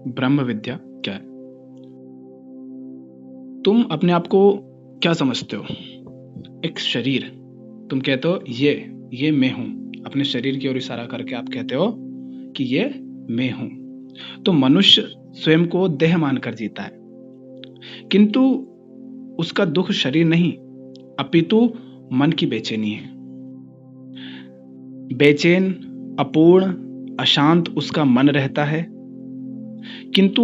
ब्रह्म विद्या क्या है? तुम अपने आप को क्या समझते हो? एक शरीर। तुम कहते हो ये मैं हूं। अपने शरीर की ओर इशारा करके आप कहते हो कि ये मैं हूं। तो मनुष्य स्वयं को देह मानकर जीता है, किंतु उसका दुख शरीर नहीं अपितु मन की बेचैनी है। बेचैन, अपूर्ण, अशांत उसका मन रहता है। किंतु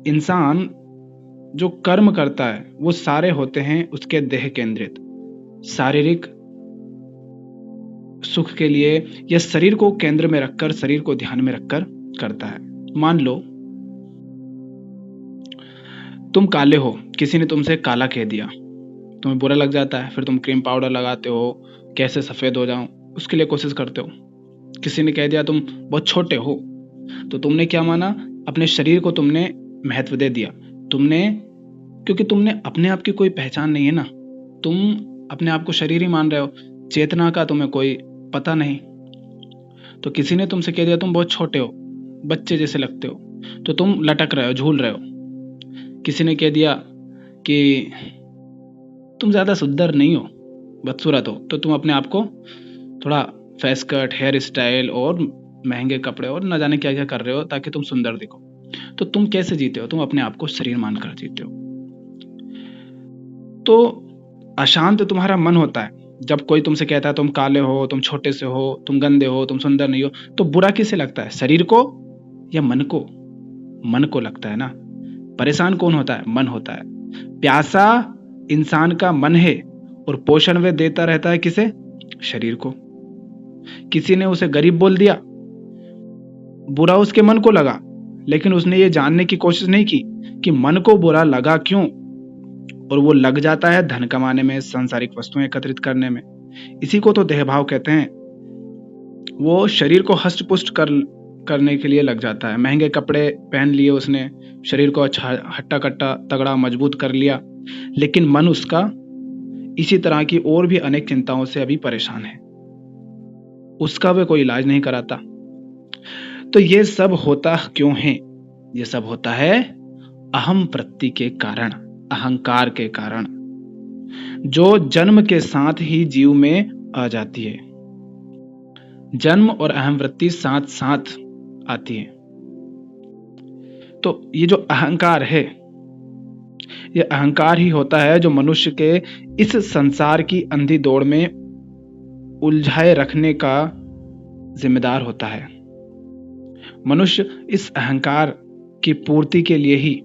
इंसान जो कर्म करता है वो सारे होते हैं उसके देह केंद्रित, शारीरिक सुख के लिए या शरीर को केंद्र में रखकर, शरीर को ध्यान में रखकर करता है। मान लो तुम काले हो, किसी ने तुमसे काला कह दिया, तुम्हें बुरा लग जाता है, फिर तुम क्रीम पाउडर लगाते हो, कैसे सफेद हो जाऊं उसके लिए कोशिश करते हो। किसी ने कह दिया तुम बहुत छोटे हो, तो तुमने क्या माना? अपने शरीर को तुमने महत्व दे दिया। तुमने, क्योंकि तुमने अपने आप की कोई पहचान नहीं है ना, तुम अपने आप को शरीर ही मान रहे हो, चेतना का तुम्हें कोई पता नहीं। तो किसी ने तुमसे कह दिया तुम बहुत छोटे हो, बच्चे जैसे लगते हो, तो तुम लटक रहे हो, झूल रहे हो। किसी ने कह दिया कि तुम ज्यादा सुंदर नहीं हो, बदसूरत हो, तो तुम अपने आप को थोड़ा फेस कट, हेयर स्टाइल और महंगे कपड़े और न जाने क्या क्या कर रहे हो ताकि तुम सुंदर दिखो। तो तुम कैसे जीते हो? तुम अपने आप को शरीर मानकर जीते हो। तो अशांत तुम्हारा मन होता है। जब कोई तुमसे कहता है तुम काले हो, तुम छोटे से हो, तुम गंदे हो, तुम सुंदर नहीं हो, तो बुरा किसे लगता है? शरीर को या मन को? मन को लगता है ना। परेशान कौन होता है? मन होता है। प्यासा इंसान का मन है और पोषण वे देता रहता है किसे? शरीर को। किसी ने उसे गरीब बोल दिया, बुरा उसके मन को लगा, लेकिन उसने ये जानने की कोशिश नहीं की कि मन को बुरा लगा क्यों, और वो लग जाता है धन कमाने में, सांसारिक वस्तुएं एकत्रित करने में। इसी को तो देहभाव कहते हैं। वो शरीर को हष्ट पुष्ट करने के लिए लग जाता है। महंगे कपड़े पहन लिए उसने, शरीर को अच्छा हट्टा कट्टा तगड़ा मजबूत कर लिया, लेकिन मन उसका इसी तरह की और भी अनेक चिंताओं से अभी परेशान है। उसका वे कोई इलाज नहीं कराता। तो ये सब होता क्यों है? ये सब होता है अहम वृत्ति के कारण, अहंकार के कारण, जो जन्म के साथ ही जीव में आ जाती है। जन्म और अहम वृत्ति साथ साथ आती है। तो ये जो अहंकार है, ये अहंकार ही होता है जो मनुष्य के इस संसार की अंधी दौड़ में उलझाए रखने का जिम्मेदार होता है। मनुष्य इस अहंकार की पूर्ति के लिए ही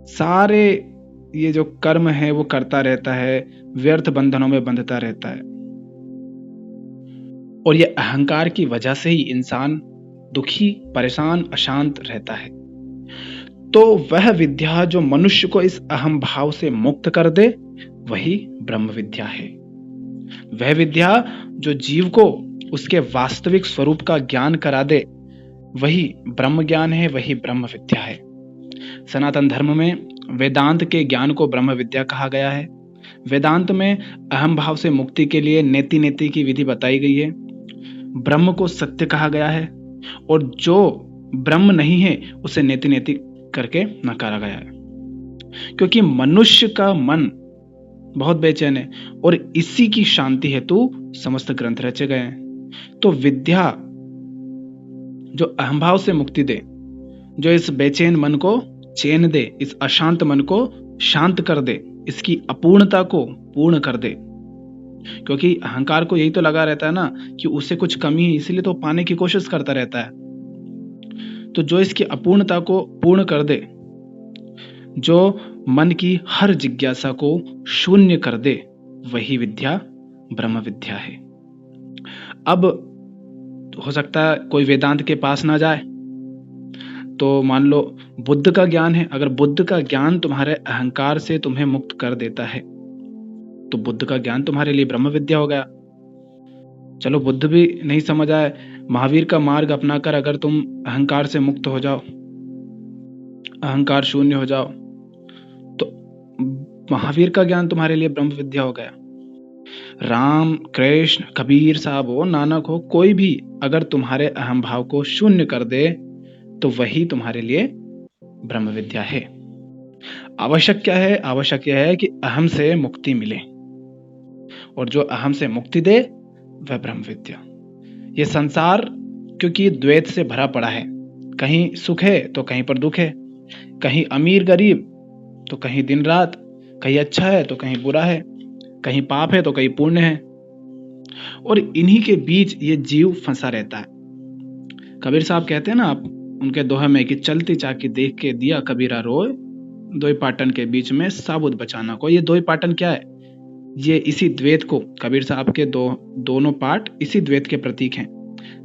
सारे ये जो कर्म है वो करता रहता है, व्यर्थ बंधनों में बंधता रहता है। और ये अहंकार की वजह से ही इंसान दुखी, परेशान, अशांत रहता है। तो वह विद्या जो मनुष्य को इस अहम भाव से मुक्त कर दे, वही ब्रह्म विद्या है। वह विद्या जो जीव को उसके वास्तविक स्वरूप का ज्ञान करा दे, वही ब्रह्म ज्ञान है, वही ब्रह्म विद्या है। सनातन धर्म में वेदांत के ज्ञान को ब्रह्म विद्या कहा गया है। वेदांत में अहम भाव से मुक्ति के लिए नेति नेति की विधि बताई गई है। ब्रह्म को सत्य कहा गया है, और जो ब्रह्म नहीं है उसे नेति नेति करके नकारा गया है। क्योंकि मनुष्य का मन बहुत बेचैन है और इसी की शांति हेतु समस्त ग्रंथ रचे गए हैं। तो विद्या जो अहंभाव से मुक्ति दे, जो इस बेचैन मन को चैन दे, इस अशांत मन को शांत कर दे, इसकी अपूर्णता को पूर्ण कर दे। क्योंकि अहंकार को यही तो लगा रहता है ना कि उससे कुछ कमी है, इसलिए तो पाने की कोशिश करता रहता है। तो जो इसकी अपूर्णता को पूर्ण कर दे, जो मन की हर जिज्ञासा को शून्य कर दे, वही विद्या ब्रह्म विद्या है। अब हो सकता है कोई वेदांत के पास ना जाए, तो मान लो बुद्ध का ज्ञान है। अगर बुद्ध का ज्ञान तुम्हारे अहंकार से तुम्हें मुक्त कर देता है, तो बुद्ध का ज्ञान तुम्हारे लिए ब्रह्म विद्या हो गया। चलो बुद्ध भी नहीं समझ आए, महावीर का मार्ग अपनाकर अगर तुम अहंकार से मुक्त हो जाओ, अहंकार शून्य हो जाओ, तो महावीर का ज्ञान तुम्हारे लिए ब्रह्म विद्या हो गया। राम, कृष्ण, कबीर साहब हो, नानक हो, कोई भी अगर तुम्हारे अहम भाव को शून्य कर दे, तो वही तुम्हारे लिए ब्रह्म विद्या है। आवश्यक क्या है? आवश्यक यह है कि अहम से मुक्ति मिले, और जो अहम से मुक्ति दे वह ब्रह्म विद्या। ये संसार क्योंकि द्वैत से भरा पड़ा है, कहीं सुख है तो कहीं पर दुख है, कहीं अमीर गरीब तो कहीं दिन रात, कहीं अच्छा है तो कहीं बुरा है, कहीं पाप है तो कहीं पुण्य है, और इन्हीं के बीच ये जीव फंसा रहता है। कबीर साहब कहते हैं ना, आप उनके दोहे में कि चलती चाकी देख के दिया कबीरा रोए, दो पाटन के बीच में साबुत बचाना को। ये दो पाटन क्या है? ये इसी द्वैत को, कबीर साहब के दोनों पाठ इसी द्वैत के प्रतीक हैं।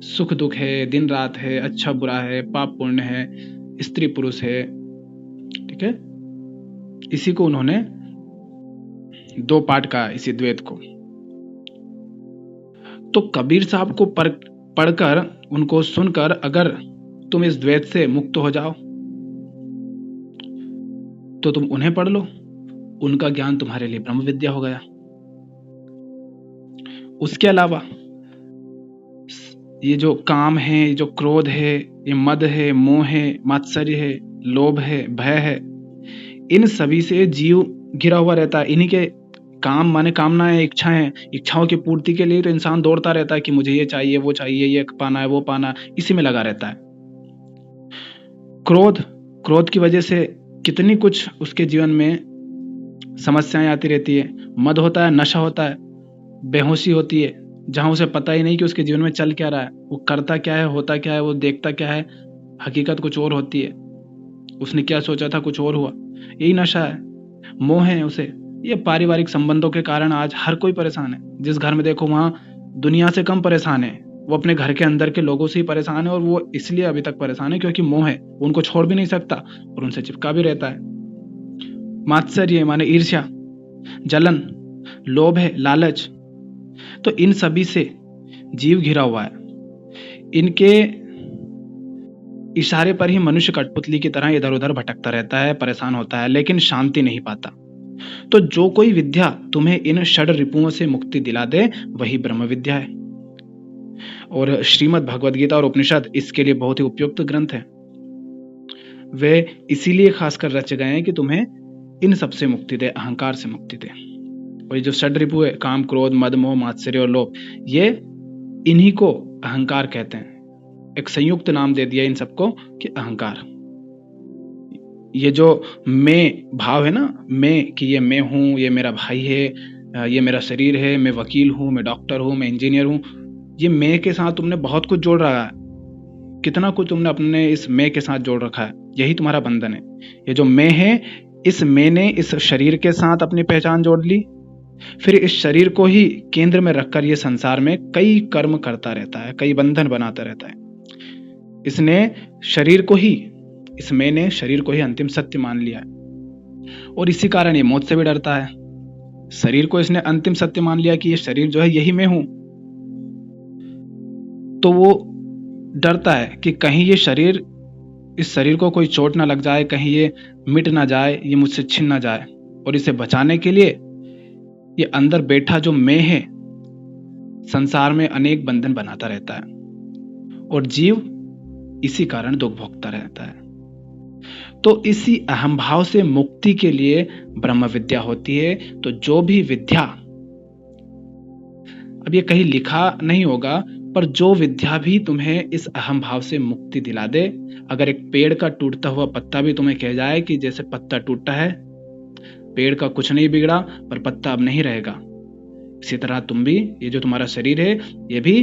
सुख दुख है, दिन रात है, अच्छा बुरा है, पाप पुण्य है, स्त्री पुरुष है, ठीक है। इसी को उन्होंने दो पाठ का, इसी द्वैत को। तो कबीर साहब को पढ़कर, उनको सुनकर अगर तुम इस द्वैत से मुक्त हो जाओ तो तुम उन्हें पढ़ लो, उनका ज्ञान तुम्हारे लिए ब्रह्म विद्या हो गया। उसके अलावा ये जो काम है, ये जो क्रोध है, ये मद है, मोह है, मात्सर्य है, लोभ है, भय है, इन सभी से जीव घिरा हुआ रहता है। इन्हीं के काम माने कामनाएं, इच्छाएं, इच्छाओं की पूर्ति के लिए तो इंसान दौड़ता रहता है कि मुझे ये चाहिए, वो चाहिए, ये पाना है, वो पाना, इसी में लगा रहता है। क्रोध की वजह से कितनी कुछ उसके जीवन में समस्याएं आती रहती है। मद होता है, नशा होता है, बेहोशी होती है, जहां उसे पता ही नहीं कि उसके जीवन में चल क्या रहा है, वो करता क्या है, होता क्या है, वो देखता क्या है, हकीकत कुछ और होती है, उसने क्या सोचा था कुछ और हुआ। यही नशा है, मोह है उसे। ये पारिवारिक संबंधों के कारण आज हर कोई परेशान है। जिस घर में देखो वहां दुनिया से कम परेशान है, वो अपने घर के अंदर के लोगों से ही परेशान है, और वो इसलिए अभी तक परेशान है क्योंकि मोह है, वो उनको छोड़ भी नहीं सकता और उनसे चिपका भी रहता है। मात्सर्य माने ईर्ष्या, जलन, लोभ है, लालच, तो इन सभी से जीव घिरा हुआ है। इनके इशारे पर ही मनुष्य कठपुतली की तरह इधर उधर भटकता रहता है, परेशान होता है, लेकिन शांति नहीं पाता। तो जो कोई विद्या तुम्हें इन षड रिपुओं से मुक्ति दिला दे वही ब्रह्म विद्या है। और श्रीमद् भगवद गीता और उपनिषद इसके लिए बहुत ही उपयुक्त ग्रंथ है। वे इसीलिए खासकर रचे गए हैं कि तुम्हें इन सब से मुक्ति दे, अहंकार से मुक्ति दे। और ये जो षड रिपु है, काम, क्रोध, मद, मोह, मात्सर्य और लोभ, ये इन्हीं को अहंकार कहते हैं। एक संयुक्त नाम दे दिया इन सबको कि अहंकार। ये जो मैं भाव है ना, मैं, कि ये मैं हूं, ये मेरा भाई है, ये मेरा शरीर है, मैं वकील हूं, मैं डॉक्टर हूं, मैं इंजीनियर हूं, ये मैं के साथ तुमने बहुत कुछ जोड़ रखा है। कितना कुछ तुमने अपने इस मैं के साथ जोड़ रखा है, यही तुम्हारा बंधन है। ये जो मैं है, इस मैं ने इस शरीर के साथ अपनी पहचान जोड़ ली, फिर इस शरीर को ही केंद्र में रखकर ये संसार में कई कर्म करता रहता है, कई बंधन बनाता रहता है। इसने शरीर को ही, इस मैं ने शरीर को ही अंतिम सत्य मान लिया है, और इसी कारण ये मौत से भी डरता है। शरीर को इसने अंतिम सत्य मान लिया कि ये शरीर जो है यही मैं हूं, तो वो डरता है कि कहीं ये शरीर, इस शरीर को कोई चोट ना लग जाए, कहीं ये मिट ना जाए, ये मुझसे छिन ना जाए। और इसे बचाने के लिए ये अंदर बैठा जो मैं है संसार में अनेक बंधन बनाता रहता है, और जीव इसी कारण दुख भोगता रहता है। तो इसी अहम भाव से मुक्ति के लिए ब्रह्म विद्या होती है। तो जो भी विद्या, अब ये कहीं लिखा नहीं होगा, पर जो विद्या भी तुम्हें इस अहम भाव से मुक्ति दिला दे, अगर एक पेड़ का टूटता हुआ पत्ता भी तुम्हें कह जाए कि जैसे पत्ता टूटा है, पेड़ का कुछ नहीं बिगड़ा पर पत्ता अब नहीं रहेगा, इसी तरह तुम भी, ये जो तुम्हारा शरीर है ये भी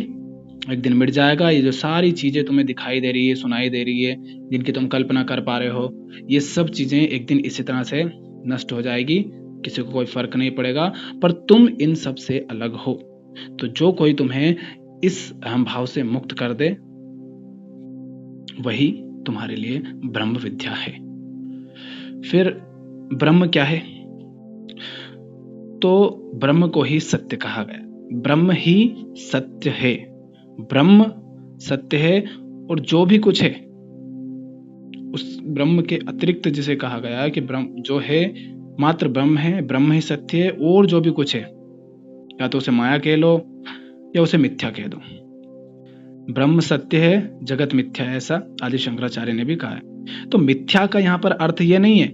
एक दिन मिट जाएगा। ये जो सारी चीजें तुम्हें दिखाई दे रही है, सुनाई दे रही है, जिनकी तुम कल्पना कर पा रहे हो, ये सब चीजें एक दिन इसी तरह से नष्ट हो जाएगी, किसी को कोई फर्क नहीं पड़ेगा, पर तुम इन सब से अलग हो। तो जो कोई तुम्हें इस अहम भाव से मुक्त कर दे वही तुम्हारे लिए ब्रह्म विद्या है। फिर ब्रह्म क्या है? तो ब्रह्म को ही सत्य कहा गया। ब्रह्म ही सत्य है, ब्रह्म सत्य है, और जो भी कुछ है उस ब्रह्म के अतिरिक्त जिसे कहा गया है कि ब्रह्म जो है मात्र ब्रह्म है, ब्रह्म ही सत्य है, और जो भी कुछ है या तो उसे माया कह लो या उसे मिथ्या कह दो। ब्रह्म सत्य है, जगत मिथ्या है, ऐसा आदि शंकराचार्य ने भी कहा है। तो मिथ्या का यहाँ पर अर्थ ये नहीं है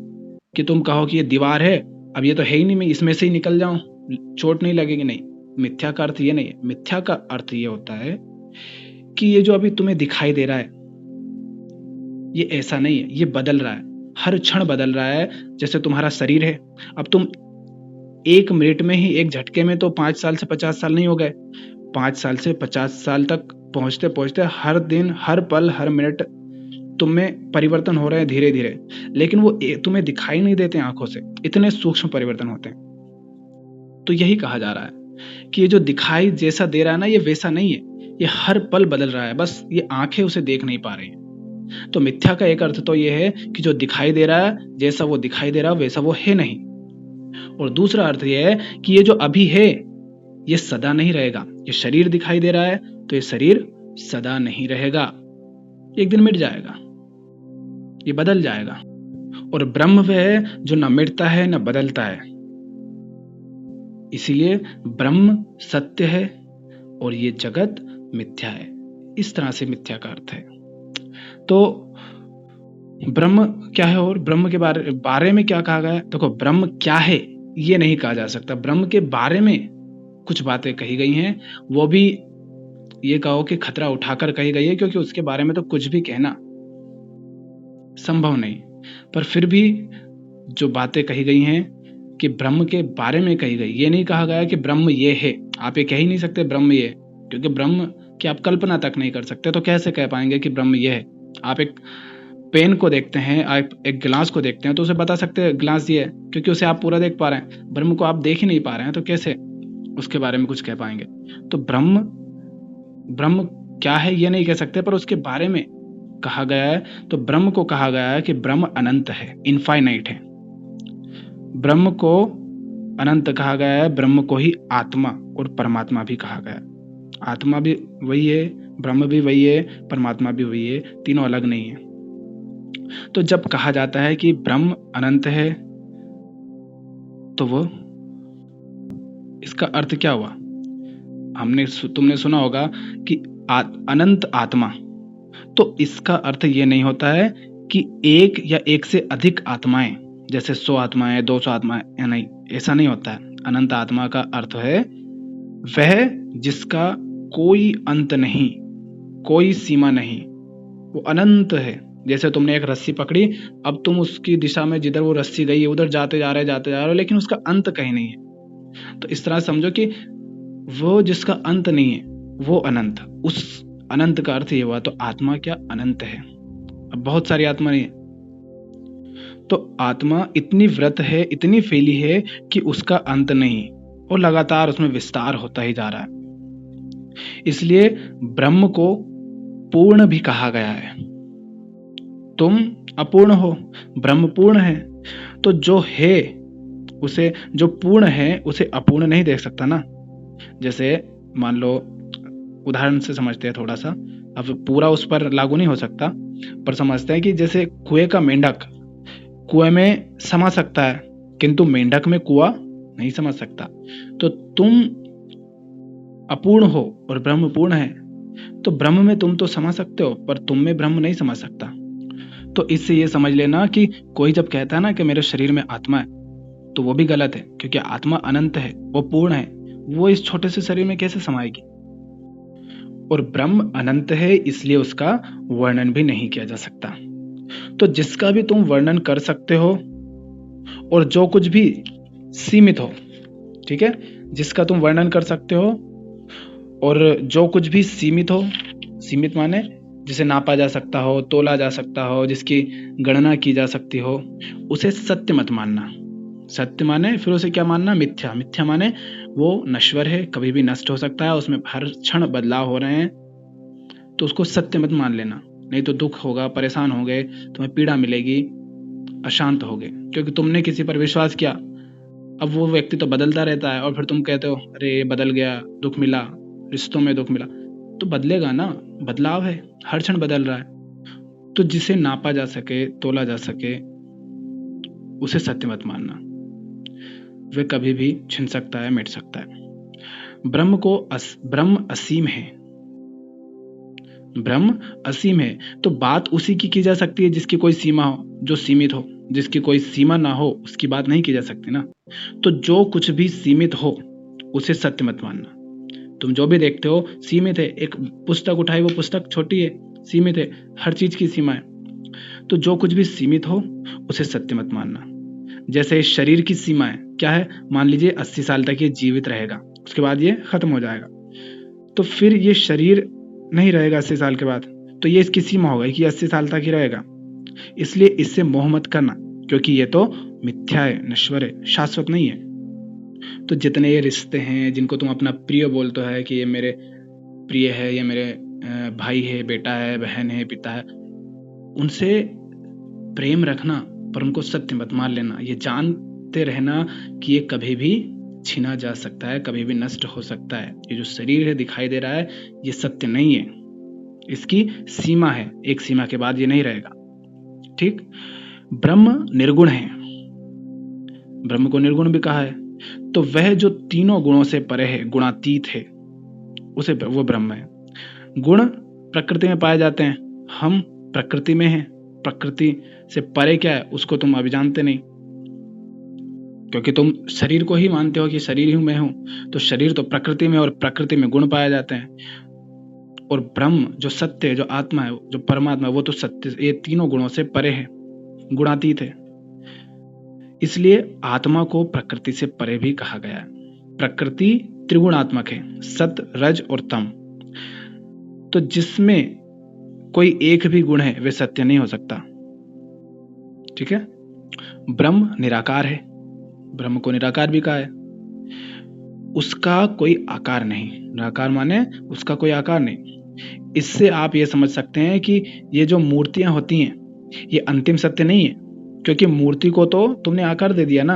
कि तुम कहो कि ये दीवार है, अब ये तो है ही नहीं, मैं इसमें से ही निकल जाऊं, चोट नहीं लगेगी, नहीं। मिथ्या का अर्थ ये नहीं है। मिथ्या का अर्थ ये होता है कि ये जो अभी तुम्हें दिखाई दे रहा है, ये ऐसा नहीं है, ये बदल रहा है, हर क्षण बदल रहा है। जैसे तुम्हारा शरीर है, अब तुम 1 मिनट में ही, एक झटके में तो 5 साल से 50 साल नहीं हो गए, 5 साल से 50 साल तक पहुंचते पहुंचते हर दिन, हर पल, हर मिनट तुम में परिवर्तन हो रहे हैं धीरे धीरे, लेकिन वो तुम्हें दिखाई नहीं देते आंखों से, इतने सूक्ष्म परिवर्तन होते हैं। तो यही कहा जा रहा है कि ये जो दिखाई जैसा दे रहा है ना, ये वैसा नहीं है, ये हर पल बदल रहा है, बस ये आंखें उसे देख नहीं पा रही हैं। तो मिथ्या का एक अर्थ तो ये है कि जो दिखाई दे रहा है, जैसा वो दिखाई दे रहा है वैसा वो है नहीं। और दूसरा अर्थ ये है कि ये जो अभी है, ये सदा नहीं रहेगा। ये शरीर दिखाई दे रहा है, तो ये शरीर सदा नहीं रहेगा, एक दिन मिट जाएगा, ये बदल जाएगा। और ब्रह्म वह है जो न मिटता है न बदलता है, इसीलिए ब्रह्म सत्य है और ये जगत मिथ्या है। इस तरह से मिथ्या का अर्थ है। तो ब्रह्म क्या है और ब्रह्म के बारे में क्या कहा गया है? देखो, ब्रह्म क्या है ये नहीं कहा जा सकता। ब्रह्म के बारे में कुछ बातें कही गई हैं, वो भी ये कहो कि खतरा उठाकर कही गई है, क्योंकि उसके बारे में तो कुछ भी कहना संभव नहीं। पर फिर भी जो बातें कही गई हैं कि ब्रह्म के बारे में कही गई, ये नहीं कहा गया कि ब्रह्म ये है। आप ये कह ही नहीं सकते ब्रह्म ये, क्योंकि ब्रह्म की आप कल्पना तक नहीं कर सकते, तो कैसे कह पाएंगे कि ब्रह्म ये है? आप एक पेन को देखते हैं, आप एक गिलास को देखते हैं, तो उसे बता सकते हैं गिलास ये है, क्योंकि उसे आप पूरा देख पा रहे हैं। ब्रह्म को आप देख ही नहीं पा रहे हैं, तो कैसे उसके बारे में कुछ कह पाएंगे? तो ब्रह्म क्या है ये नहीं कह सकते, पर उसके बारे में कहा गया है। तो ब्रह्म को कहा गया है कि ब्रह्म अनंत है, इनफाइनाइट है। ब्रह्म को अनंत कहा गया है। ब्रह्म को ही आत्मा और परमात्मा भी कहा गया है। आत्मा भी वही है, ब्रह्म भी वही है, परमात्मा भी वही है, तीनों अलग नहीं है। तो जब कहा जाता है कि ब्रह्म अनंत है, तो वो इसका अर्थ क्या हुआ? तुमने सुना होगा कि अनंत आत्मा। तो इसका अर्थ ये नहीं होता है कि एक या एक से अधिक आत्माएं, जैसे 100 आत्माएं, 200 आत्माएं, या नहीं, ऐसा नहीं होता है। अनंत आत्मा का अर्थ है वह जिसका कोई अंत नहीं, कोई सीमा नहीं, वो अनंत है। जैसे तुमने एक रस्सी पकड़ी, अब तुम उसकी दिशा में जिधर वो रस्सी गई है उधर जाते जा रहे हो, लेकिन उसका अंत कहीं नहीं है। तो इस तरह समझो कि वो जिसका अंत नहीं है वो अनंत, उस अनंत का अर्थ ये हुआ। तो आत्मा क्या अनंत है? अब बहुत सारी आत्मा नहीं है, तो आत्मा इतनी वृत है, इतनी फैली है कि उसका अंत नहीं, और लगातार उसमें विस्तार होता ही जा रहा है। इसलिए ब्रह्म को पूर्ण भी कहा गया है। तुम अपूर्ण हो, ब्रह्म पूर्ण है। तो जो है उसे, जो पूर्ण है उसे अपूर्ण नहीं देख सकता ना। जैसे मान लो, उदाहरण से समझते हैं थोड़ा सा, अब पूरा उस पर लागू नहीं हो सकता, पर समझते हैं कि जैसे कुएं का मेंढक कुएं में समा सकता है, किंतु मेंढक में कुआं नहीं समझ सकता। तो तुम अपूर्ण हो और ब्रह्म पूर्ण है, तो ब्रह्म में तुम तो समा सकते हो, पर तुम में ब्रह्म नहीं समा सकता। तो इससे ये समझ लेना कि कोई जब कहता है ना कि मेरे शरीर में आत्मा है, तो वो भी गलत है, क्योंकि आत्मा अनंत है, वो पूर्ण है, वो इस छोटे से शरीर में कैसे समाएगी? और ब्रह्म अनंत है, इसलिए उसका वर्णन भी नहीं किया जा सकता। तो जिसका भी तुम वर्णन कर सकते हो, और जो कुछ भी सीमित हो, ठीक है, जिसका तुम वर्णन कर सकते हो और जो कुछ भी सीमित हो, सीमित माने जिसे नापा जा सकता हो, तोला जा सकता हो, जिसकी गणना की जा सकती हो, उसे सत्य मत मानना। सत्य माने फिर उसे क्या मानना? मिथ्या। मिथ्या माने वो नश्वर है, कभी भी नष्ट हो सकता है, उसमें हर क्षण बदलाव हो रहे हैं, तो उसको सत्य मत मान लेना। नहीं तो दुख होगा, परेशान होगे, तुम्हें पीड़ा मिलेगी, अशांत होगे, क्योंकि तुमने किसी पर विश्वास किया। अब वो व्यक्ति तो बदलता रहता है, और फिर तुम कहते हो अरे बदल गया, दुख मिला, रिश्तों में दुख मिला। तो बदलेगा ना, बदलाव है, हर क्षण बदल रहा है। तो जिसे नापा जा सके, तोला जा सके, उसे सत्य मत मानना। वह कभी भी छिन सकता है, मिट सकता है। ब्रह्म असीम है। ब्रह्म असीम है, तो बात उसी की जा सकती है जिसकी कोई सीमा हो, जो सीमित हो। जिसकी कोई सीमा ना हो उसकी बात नहीं की जा सकती ना। तो जो कुछ भी सीमित हो उसे सत्य मत मानना। तुम जो भी देखते हो सीमित है। एक पुस्तक उठाई, वो पुस्तक छोटी है, सीमित है, हर चीज की सीमा है। तो जो कुछ भी सीमित हो उसे सत्य मत मानना। जैसे शरीर की सीमा है, क्या है? मान लीजिए 80 साल तक ये जीवित रहेगा, उसके बाद ये खत्म हो जाएगा। तो फिर ये शरीर नहीं रहेगा 80 साल के बाद, तो ये इसकी सीमा हो गई कि 80 साल तक ही रहेगा। इसलिए इससे मोह मत करना, क्योंकि ये तो मिथ्या है, नश्वर है, शाश्वत नहीं है। तो जितने ये रिश्ते हैं जिनको तुम अपना प्रिय बोलते है कि ये मेरे प्रिय है, ये मेरे भाई है, बेटा है, बहन है, पिता है, उनसे प्रेम रखना, पर उनको सत्य मत मान लेना। ये जानते रहना कि ये कभी भी छीना जा सकता है, कभी भी नष्ट हो सकता है। ये जो शरीर है दिखाई दे रहा है, ये सत्य नहीं है, इसकी सीमा है, एक सीमा के बाद ये नहीं रहेगा। ठीक। ब्रह्म निर्गुण है, ब्रह्म को निर्गुण भी कहा है। तो वह जो तीनों गुणों से परे है, गुणातीत है, उसे वो ब्रह्म है। गुण प्रकृति में पाए जाते हैं, हम प्रकृति में हैं। प्रकृति से परे क्या है उसको तुम अभी जानते नहीं, क्योंकि तुम शरीर को ही मानते हो कि शरीर ही मैं हूं। तो शरीर तो प्रकृति में, और प्रकृति में गुण पाए जाते हैं। और ब्रह्म जो सत्य है, जो आत्मा है, जो परमात्मा है, वो तो सत्य, ये तीनों गुणों से परे है, गुणातीत है। इसलिए आत्मा को प्रकृति से परे भी कहा गया है। प्रकृति त्रिगुणात्मक है, सत, रज और तम। तो जिसमें कोई एक भी गुण है वह सत्य नहीं हो सकता। ठीक है। ब्रह्म निराकार है, ब्रह्म को निराकार भी कहा है। उसका कोई आकार नहीं, निराकार माने उसका कोई आकार नहीं। इससे आप ये समझ सकते हैं कि ये जो मूर्तियां होती हैं ये अंतिम सत्य नहीं है, क्योंकि मूर्ति को तो तुमने आकार दे दिया ना।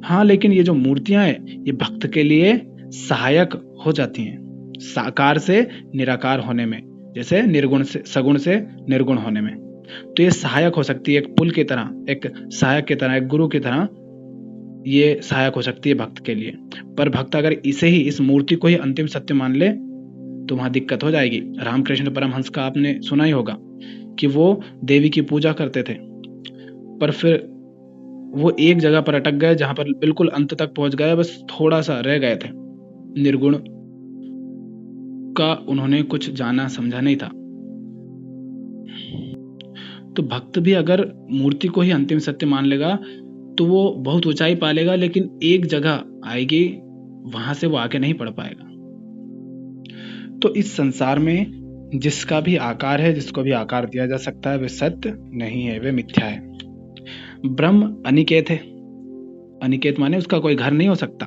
हाँ, लेकिन ये जो मूर्तियां हैं ये भक्त के लिए सहायक हो जाती हैं, साकार से निराकार होने में, जैसे निर्गुण से सगुण से निर्गुण होने में। तो ये सहायक हो सकती है, एक पुल की तरह, एक सहायक की तरह, एक गुरु की तरह ये सहायक हो सकती है भक्त के लिए। पर भक्त अगर इसे ही, इस मूर्ति को ही अंतिम सत्य मान ले तो वहां दिक्कत हो जाएगी। रामकृष्ण परमहंस का आपने सुना ही होगा कि वो देवी की पूजा करते थे, पर फिर वो एक जगह पर अटक गए जहां पर बिल्कुल अंत तक पहुंच गए, बस थोड़ा सा रह गए थे। निर्गुण का उन्होंने कुछ जाना समझा नहीं था। तो भक्त भी अगर मूर्ति को ही अंतिम सत्य मान लेगा तो वो बहुत ऊंचाई पा लेगा, लेकिन एक जगह आएगी वहां से वो आगे नहीं बढ़ पाएगा। तो इस संसार में जिसका भी आकार है, जिसको भी आकार दिया जा सकता है, वह सत्य नहीं है, वह मिथ्या है। ब्रह्म अनिकेत है। अनिकेत माने उसका कोई घर नहीं हो सकता,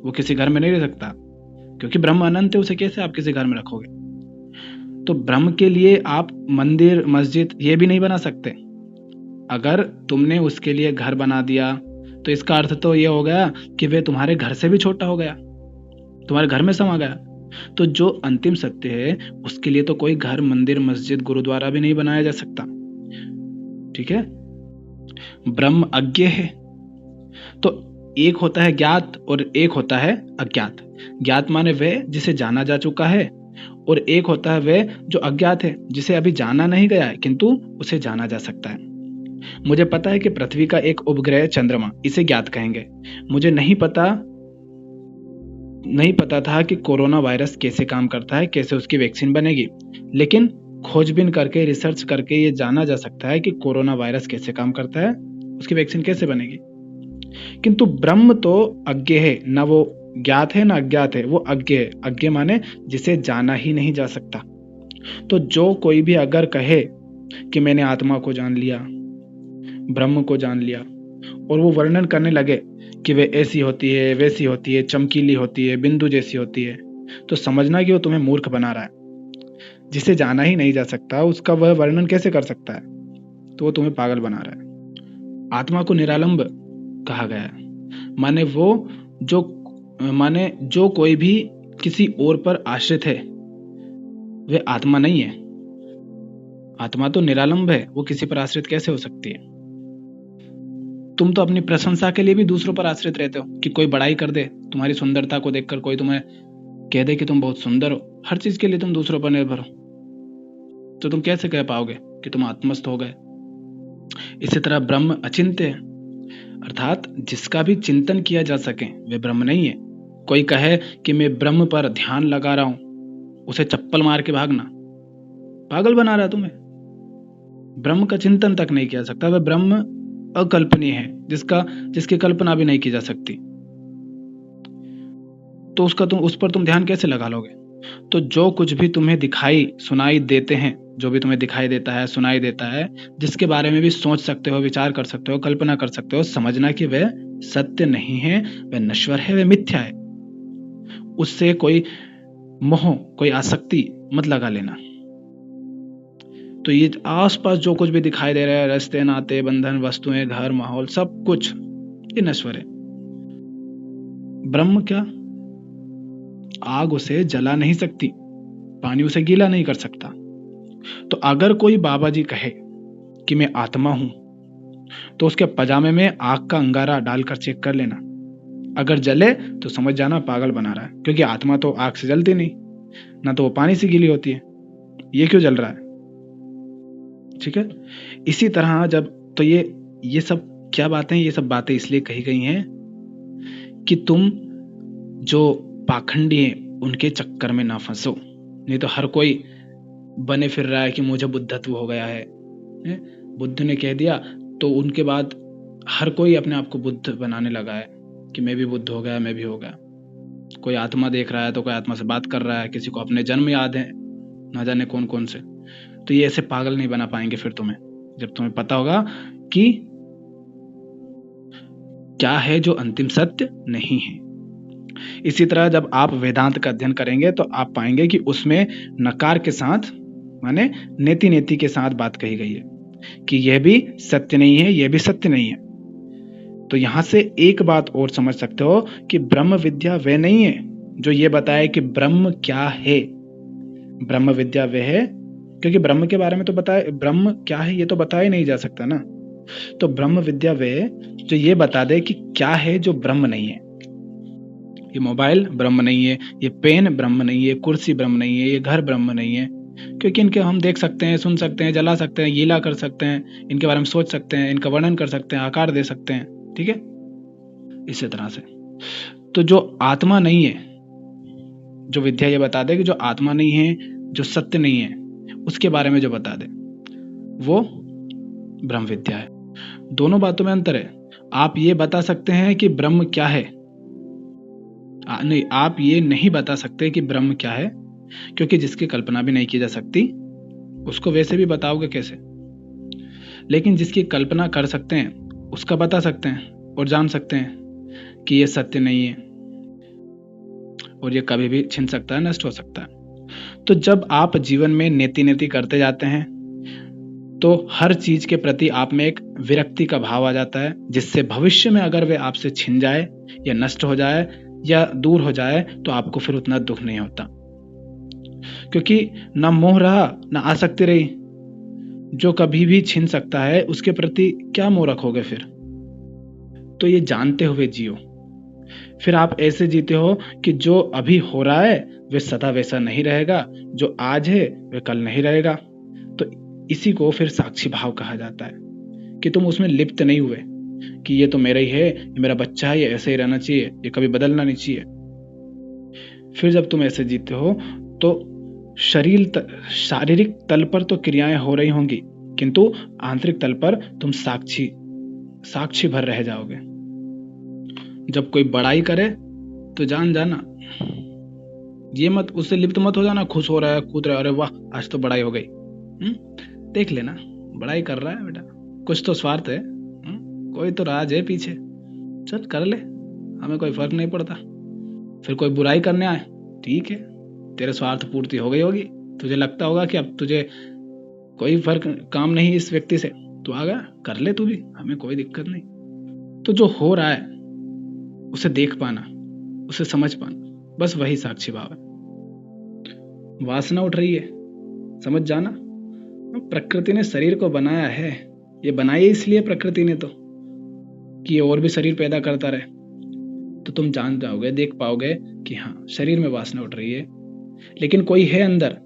वो किसी घर में नहीं रह सकता, क्योंकि ब्रह्म अनंत है, उसे कैसे आप किसी घर में रखोगे। तो ब्रह्म के लिए आप मंदिर, मस्जिद ये भी नहीं बना सकते। अगर तुमने उसके लिए घर बना दिया तो इसका अर्थ तो ये हो गया कि वह तुम्हारे घर से भी छोटा हो गया, तुम्हारे घर में समा गया। तो जो अंतिम सत्य है उसके लिए तो कोई घर, मंदिर, मस्जिद, गुरुद्वारा भी नहीं बनाया जा सकता। ठीक है। ब्रह्म अज्ञेय है। तो एक होता है ज्ञात और एक होता है अज्ञात। ज्ञात माने वह जिसे जाना जा चुका है, और एक होता है वह जो अज्ञात है, जिसे अभी जाना नहीं गया है किंतु उसे जाना जा सकता है। मुझे पता है कि पृथ्वी का एक उपग्रह चंद्रमा, इसे ज्ञात कहेंगे। मुझे नहीं पता था कि कोरोना वायरस कैसे काम करता है, कैसे उसकी वैक्सीन बनेगी, लेकिन खोजबीन करके, रिसर्च करके ये जाना जा सकता है कि कोरोना वायरस कैसे काम करता है, उसकी वैक्सीन कैसे बनेगी। किंतु ब्रह्म तो अज्ञेय है, ना वो ज्ञात है ना अज्ञात है, वो अज्ञेय है। अज्ञेय माने जिसे जाना ही नहीं जा सकता। तो जो कोई भी अगर कहे कि मैंने आत्मा को जान लिया, ब्रह्म को जान लिया, और वो वर्णन करने लगे कि वे ऐसी होती है, वैसी होती है, चमकीली होती है, बिंदु जैसी होती है, तो समझना कि वो तुम्हें मूर्ख बना रहा है। जिसे जाना ही नहीं जा सकता उसका वह वर्णन कैसे कर सकता है, तो वो तुम्हें पागल बना रहा है। आत्मा को निरालंब कहा गया है, माने जो कोई भी किसी और पर आश्रित है वह आत्मा नहीं है। आत्मा तो निरालंब है, वो किसी पर आश्रित कैसे हो सकती है। तुम तो अपनी प्रशंसा के लिए भी दूसरों पर आश्रित रहते हो, कि कोई बड़ाई कर दे तुम्हारी सुंदरता को देखकर, कोई तुम्हें कह दे कि तुम बहुत सुंदर हो। हर चीज के लिए तुम दूसरों पर निर्भर हो। तो तुम कैसे कह पाओगे कि तुम आत्मस्थ हो गए? इसी तरह ब्रह्म अचिंत्य है, अर्थात जिसका भी चिंतन किया जा सके वे ब्रह्म नहीं है। कोई कहे कि मैं ब्रह्म पर ध्यान लगा रहा हूं, उसे चप्पल मार के भागना, पागल बना रहा है तुम्हें। ब्रह्म का चिंतन तक नहीं किया सकता, वह ब्रह्म अकल्पनीय है, जिसकी कल्पना भी नहीं की जा सकती। तो उस पर तुम ध्यान कैसे लगा लोगे? तो जो कुछ भी तुम्हें दिखाई सुनाई देते हैं, जो भी तुम्हें दिखाई देता है, सुनाई देता है, जिसके बारे में भी सोच सकते हो, विचार कर सकते हो, कल्पना कर सकते हो, समझना कि वह सत्य नहीं है, वह नश्वर है, वह मिथ्या है। उससे कोई मोह, कोई आसक्ति मत लगा लेना। तो ये आसपास जो कुछ भी दिखाई दे रहा है, रिश्ते, नाते, बंधन, वस्तुएं, घर, माहौल, सब कुछ ये नश्वर है। ब्रह्म क्या? आग उसे जला नहीं सकती, पानी उसे गीला नहीं कर सकता। तो अगर कोई बाबा जी कहे कि मैं आत्मा हूं, तो उसके पजामे में आग का अंगारा डालकर चेक कर लेना। अगर जले तो समझ जाना पागल बना रहा है, क्योंकि आत्मा तो आग से जलती नहीं, ना तो वो पानी से गीली होती है। ये क्यों जल रहा है? ठीक है। इसी तरह जब तो ये सब क्या बातें, ये सब बातें इसलिए कही गई हैं कि तुम जो पाखंडी हैं उनके चक्कर में ना फंसो। नहीं तो हर कोई बने फिर रहा है कि मुझे बुद्धत्व हो गया है, बुद्ध ने कह दिया तो उनके बाद हर कोई अपने आप को बुद्ध बनाने लगा है कि मैं भी बुद्ध हो गया, मैं भी हो गया। कोई आत्मा देख रहा है तो कोई आत्मा से बात कर रहा है, किसी को अपने जन्म याद है, ना जाने कौन कौन से। तो ये ऐसे पागल नहीं बना पाएंगे फिर तुम्हें, जब तुम्हें पता होगा कि क्या है जो अंतिम सत्य नहीं है। इसी तरह जब आप वेदांत का अध्ययन करेंगे तो आप पाएंगे कि उसमें नकार के साथ, माने नेति नेति के साथ बात कही गई है कि यह भी सत्य नहीं है, यह भी सत्य नहीं है। तो यहां से एक बात और समझ सकते हो कि ब्रह्म विद्या वह नहीं है जो ये बताए कि ब्रह्म क्या है। ब्रह्म विद्या वह है, क्योंकि ब्रह्म के बारे में तो बताए, ब्रह्म क्या है ये तो बताया नहीं जा सकता ना। तो ब्रह्म विद्या वह जो ये बता दे कि क्या है जो ब्रह्म नहीं है। ये मोबाइल ब्रह्म नहीं है, ये पेन ब्रह्म नहीं है, कुर्सी ब्रह्म नहीं है, ये घर ब्रह्म नहीं है, क्योंकि इनके हम देख सकते हैं, सुन सकते हैं, जला सकते हैं, गीला कर सकते हैं, इनके बारे में सोच सकते हैं, इनका वर्णन कर सकते हैं, आकार दे सकते हैं। ठीक है। इसी तरह से तो जो आत्मा नहीं है, जो विद्या ये बता दे कि जो आत्मा नहीं है, जो सत्य नहीं है, उसके बारे में जो बता दे वो ब्रह्म विद्या है। दोनों बातों में अंतर है। आप ये बता सकते हैं कि ब्रह्म क्या है, नहीं, आप ये नहीं बता सकते कि ब्रह्म क्या है, क्योंकि जिसकी कल्पना भी नहीं की जा सकती उसको वैसे भी बताओगे कैसे। लेकिन जिसकी कल्पना कर सकते हैं उसका बता सकते हैं और जान सकते हैं कि ये सत्य नहीं है और ये कभी भी छिन सकता है, नष्ट हो सकता है। तो जब आप जीवन में नेति नेति करते जाते हैं तो हर चीज के प्रति आप में एक विरक्ति का भाव आ जाता है, जिससे भविष्य में अगर वे आपसे छिन जाए या नष्ट हो जाए या दूर हो जाए तो आपको फिर उतना दुख नहीं होता, क्योंकि ना मोह रहा ना आसक्ति रही। जो कभी भी छिन सकता है उसके प्रति क्या मोह रखोगे फिर? तो ये जानते हुए जियो। फिर आप ऐसे जीते हो कि जो अभी हो रहा है वह सदा वैसा नहीं रहेगा, जो आज है वह कल नहीं रहेगा। तो इसी को फिर साक्षी भाव कहा जाता है कि तुम उसमें लिप्त नहीं हुए कि ये तो मेरा ही है, ये मेरा बच्चा है, ये ऐसे ही रहना चाहिए, ये कभी बदलना नहीं चाहिए। फिर जब तुम ऐसे जीते हो तो शारीरिक तल पर तो क्रियाएं हो रही होंगी, किंतु आंतरिक तल पर तुम साक्षी भर रह जाओगे। जब कोई बड़ाई करे तो जान जाना, ये मत उससे लिप्त मत हो जाना। खुश हो रहा है, कूद रहा है, अरे वाह आज तो बड़ाई हो गई, देख लेना बड़ाई कर रहा है बेटा, कुछ तो स्वार्थ है, कोई तो राज है पीछे, चल कर ले, हमें कोई फर्क नहीं पड़ता। फिर कोई बुराई करने आए, ठीक है, तेरे स्वार्थ पूर्ति हो गई होगी, तुझे लगता होगा कि अब तुझे कोई फर्क काम नहीं इस व्यक्ति से, तू आ गया कर ले तू भी, हमें कोई दिक्कत नहीं। तो जो हो रहा है उसे देख पाना, उसे समझ पाना, बस वही साक्षी भाव है। वासना उठ रही है, समझ जाना प्रकृति ने शरीर को बनाया है, ये बनाई इसलिए प्रकृति ने तो कि ये और भी शरीर पैदा करता रहे। तो तुम जान जाओगे, देख पाओगे कि हाँ शरीर में वासना उठ रही है, लेकिन कोई है अंदर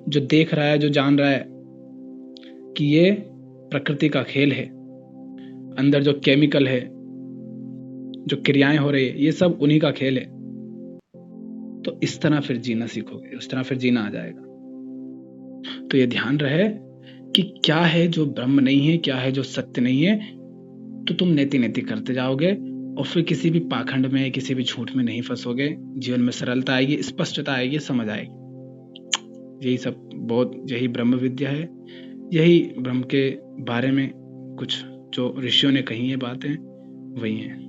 जो देख रहा है, जो जान रहा है कि ये प्रकृति का खेल है, अंदर जो केमिकल है, जो क्रियाएं हो रही है, ये सब उन्हीं का खेल है, तो इस तरह फिर जीना सीखोगे, उस तरह फिर जीना आ जाएगा। तो ये ध्यान रहे कि क्या है जो ब्रह्म नहीं है, क्या है जो सत्य नहीं है, तो तुम नेति नेति करते जाओगे और फिर किसी भी पाखंड में, किसी भी झूठ में नहीं फंसोगे। जीवन में सरलता आएगी, स्पष्टता आएगी, समझ आएगी। यही सब यही ब्रह्म विद्या है, यही ब्रह्म के बारे में कुछ जो ऋषियों ने कही है बातें, वही हैं।